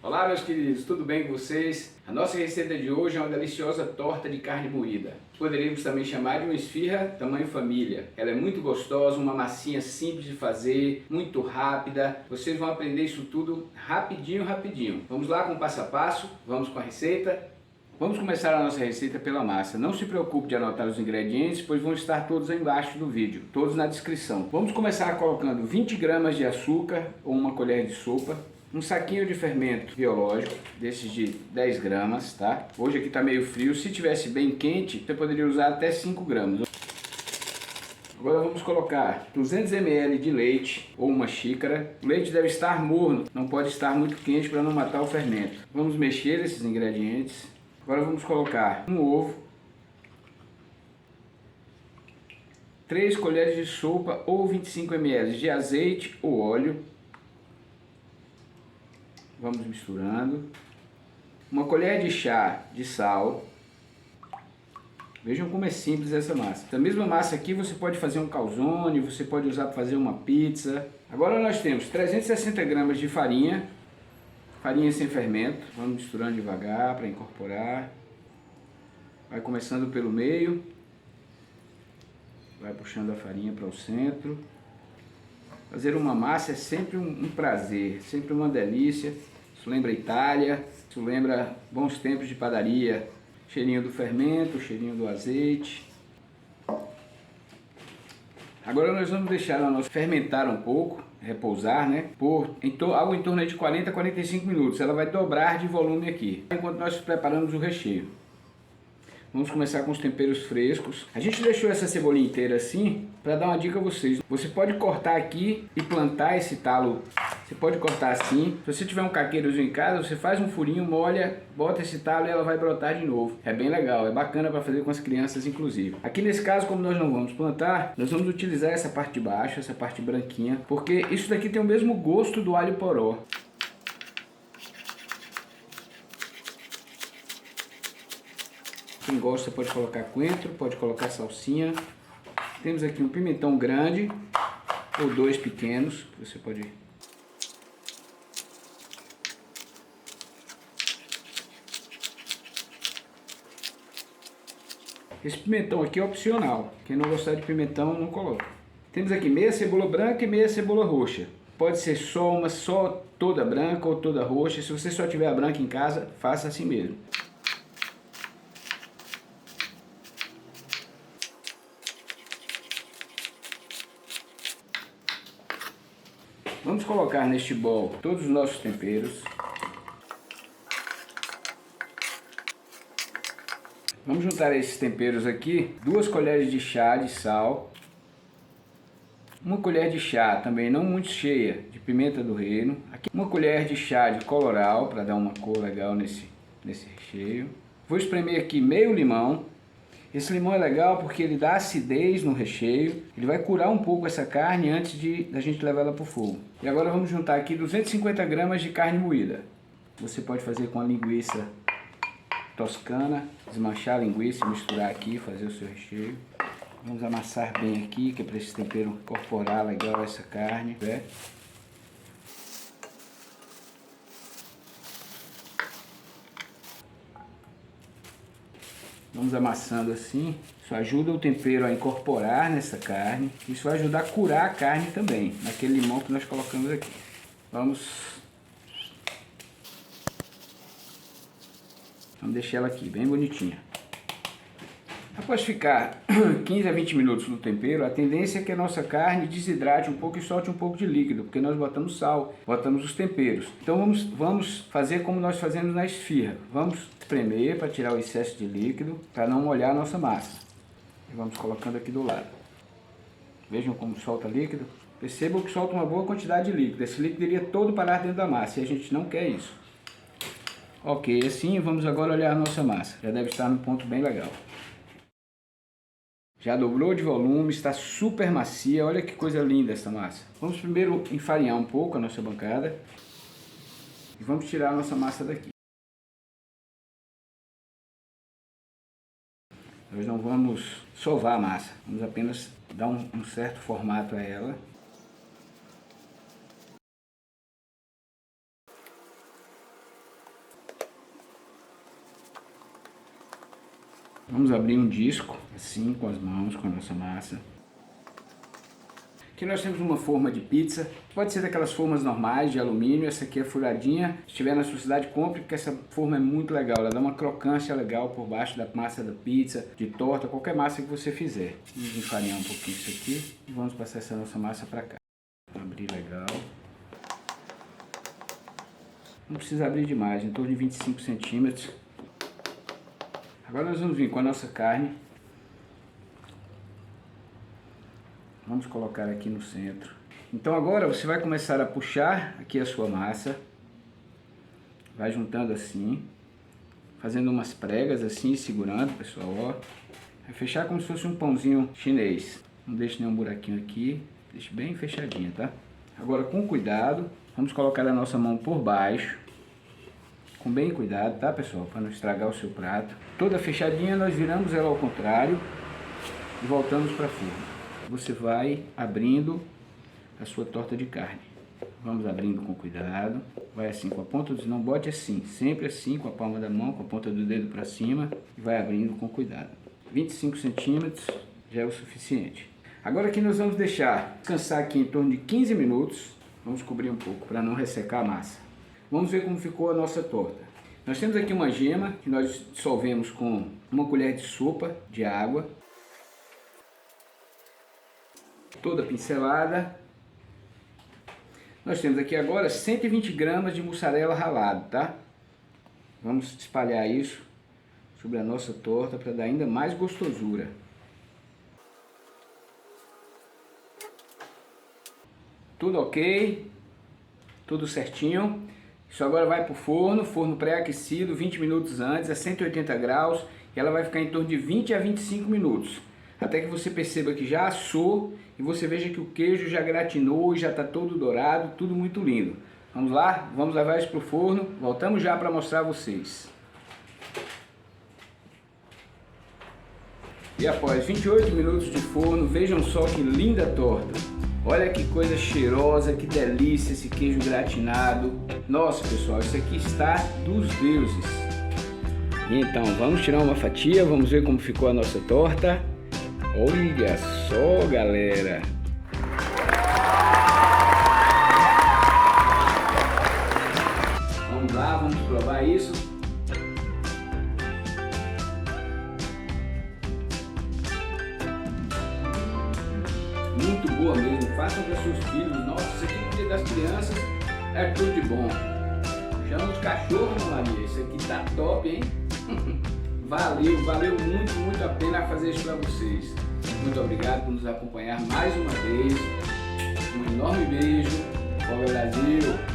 Olá meus queridos, tudo bem com vocês? A nossa receita de hoje é uma deliciosa torta de carne moída. Poderíamos também chamar de uma esfirra tamanho família. Ela é muito gostosa, uma massinha simples de fazer, muito rápida. Vocês vão aprender isso tudo rapidinho. Vamos lá com o passo a passo, vamos com a receita. Vamos começar a nossa receita pela massa. Não se preocupe de anotar os ingredientes, pois vão estar todos aí embaixo do vídeo, todos na descrição. Vamos começar colocando 20 gramas de açúcar ou uma colher de sopa, um saquinho de fermento biológico, desses de 10 gramas, tá? Hoje aqui tá meio frio, se tivesse bem quente, você poderia usar até 5 gramas. Agora vamos colocar 200 ml de leite ou uma xícara. O leite deve estar morno, não pode estar muito quente para não matar o fermento. Vamos mexer esses ingredientes. Agora vamos colocar um ovo, 3 colheres de sopa ou 25 ml de azeite ou óleo. Vamos misturando. Uma colher de chá de sal. Vejam como é simples essa massa. Essa mesma massa aqui você pode fazer um calzone, você pode usar para fazer uma pizza. Agora nós temos 360 gramas de farinha. Farinha sem fermento. Vamos misturando devagar para incorporar. Vai começando pelo meio. Vai puxando a farinha para o centro. Fazer uma massa é sempre um prazer, sempre uma delícia. Isso lembra Itália, isso lembra bons tempos de padaria. Cheirinho do fermento, cheirinho do azeite. Agora nós vamos deixar ela fermentar um pouco, repousar, né? Por algo em torno de 40 a 45 minutos. Ela vai dobrar de volume aqui, enquanto nós preparamos o recheio. Vamos começar com os temperos frescos. A gente deixou essa cebolinha inteira assim para dar uma dica a vocês. Você pode cortar aqui e plantar esse talo. Você pode cortar assim. Se você tiver um caqueirozinho em casa, você faz um furinho, molha, bota esse talo e ela vai brotar de novo. É bem legal, é bacana para fazer com as crianças inclusive. Aqui nesse caso, como nós não vamos plantar, nós vamos utilizar essa parte de baixo, essa parte branquinha, porque isso daqui tem o mesmo gosto do alho poró. Quem gosta pode colocar coentro, pode colocar salsinha. Temos aqui um pimentão grande, ou 2 pequenos, você pode... Esse pimentão aqui é opcional, quem não gostar de pimentão não coloca. Temos aqui meia cebola branca e meia cebola roxa. Pode ser só toda branca ou toda roxa. Se você só tiver a branca em casa, faça assim mesmo. Vamos colocar neste bowl todos os nossos temperos. Vamos juntar esses temperos aqui, 2 colheres de chá de sal, 1 colher de chá, também não muito cheia, de pimenta do reino, aqui 1 colher de chá de colorau, para dar uma cor legal nesse recheio. Vou espremer aqui meio limão. Esse limão é legal porque ele dá acidez no recheio, ele vai curar um pouco essa carne antes da gente levar ela para o fogo. E agora vamos juntar aqui 250 gramas de carne moída. Você pode fazer com a linguiça toscana, desmanchar a linguiça, misturar aqui, fazer o seu recheio. Vamos amassar bem aqui, que é para esse tempero incorporar legal essa carne, né? Vamos amassando assim, isso ajuda o tempero a incorporar nessa carne, isso vai ajudar a curar a carne também, naquele limão que nós colocamos aqui. Vamos deixar ela aqui, bem bonitinha. Após ficar 15 a 20 minutos no tempero, a tendência é que a nossa carne desidrate um pouco e solte um pouco de líquido, porque nós botamos sal, botamos os temperos. Então vamos fazer como nós fazemos na esfirra. Vamos espremer para tirar o excesso de líquido, para não molhar a nossa massa. E vamos colocando aqui do lado. Vejam como solta líquido. Percebam que solta uma boa quantidade de líquido. Esse líquido iria todo parar dentro da massa e a gente não quer isso. Ok, assim vamos agora olhar a nossa massa. Já deve estar num ponto bem legal. Já dobrou de volume, está super macia, olha que coisa linda essa massa. Vamos primeiro enfarinhar um pouco a nossa bancada e vamos tirar a nossa massa daqui. Nós não vamos sovar a massa, vamos apenas dar um certo formato a ela. Vamos abrir um disco, assim, com as mãos, com a nossa massa. Aqui nós temos uma forma de pizza, pode ser daquelas formas normais de alumínio, essa aqui é furadinha. Se estiver na sua cidade, compre, porque essa forma é muito legal, ela dá uma crocância legal por baixo da massa da pizza, de torta, qualquer massa que você fizer. Vamos enfarinhar um pouquinho isso aqui e vamos passar essa nossa massa para cá. Abrir legal. Não precisa abrir demais, em torno de 25 centímetros. Agora nós vamos vir com a nossa carne. Vamos colocar aqui no centro. Então agora você vai começar a puxar aqui a sua massa. Vai juntando assim. Fazendo umas pregas assim, segurando, pessoal, ó. Vai fechar como se fosse um pãozinho chinês. Não deixe nenhum buraquinho aqui. Deixe bem fechadinho, tá? Agora com cuidado, vamos colocar a nossa mão por baixo. Com bem cuidado, tá, pessoal? Para não estragar o seu prato. Toda fechadinha, nós viramos ela ao contrário e voltamos para forno. Você vai abrindo a sua torta de carne. Vamos abrindo com cuidado. Vai assim com a ponta do... Não bote assim, sempre assim, com a palma da mão, com a ponta do dedo para cima. E vai abrindo com cuidado. 25 centímetros já é o suficiente. Agora aqui nós vamos deixar descansar aqui em torno de 15 minutos. Vamos cobrir um pouco para não ressecar a massa. Vamos ver como ficou a nossa torta. Nós temos aqui uma gema que nós dissolvemos com uma colher de sopa de água. Toda pincelada. Nós temos aqui agora 120 gramas de mussarela ralado, tá? Vamos espalhar isso sobre a nossa torta para dar ainda mais gostosura. Tudo ok, tudo certinho. Isso agora vai para o forno pré-aquecido 20 minutos antes, a 180 graus, e ela vai ficar em torno de 20 a 25 minutos. Até que você perceba que já assou e você veja que o queijo já gratinou e já está todo dourado, tudo muito lindo. Vamos lá? Vamos levar isso para o forno, voltamos já para mostrar a vocês. E após 28 minutos de forno, vejam só que linda torta. Olha que coisa cheirosa, que delícia esse queijo gratinado. Nossa, pessoal, isso aqui está dos deuses. Então, vamos tirar uma fatia, vamos ver como ficou a nossa torta. Olha só, galera. Vamos lá, vamos provar isso. Muito boa mesmo, façam para seus filhos. Nossa, isso aqui no dia das crianças é tudo de bom. Chama os cachorros, Maria, isso aqui tá top, hein? Valeu muito a pena fazer isso para vocês. Muito obrigado por nos acompanhar mais uma vez. Um enorme beijo. Fora Brasil!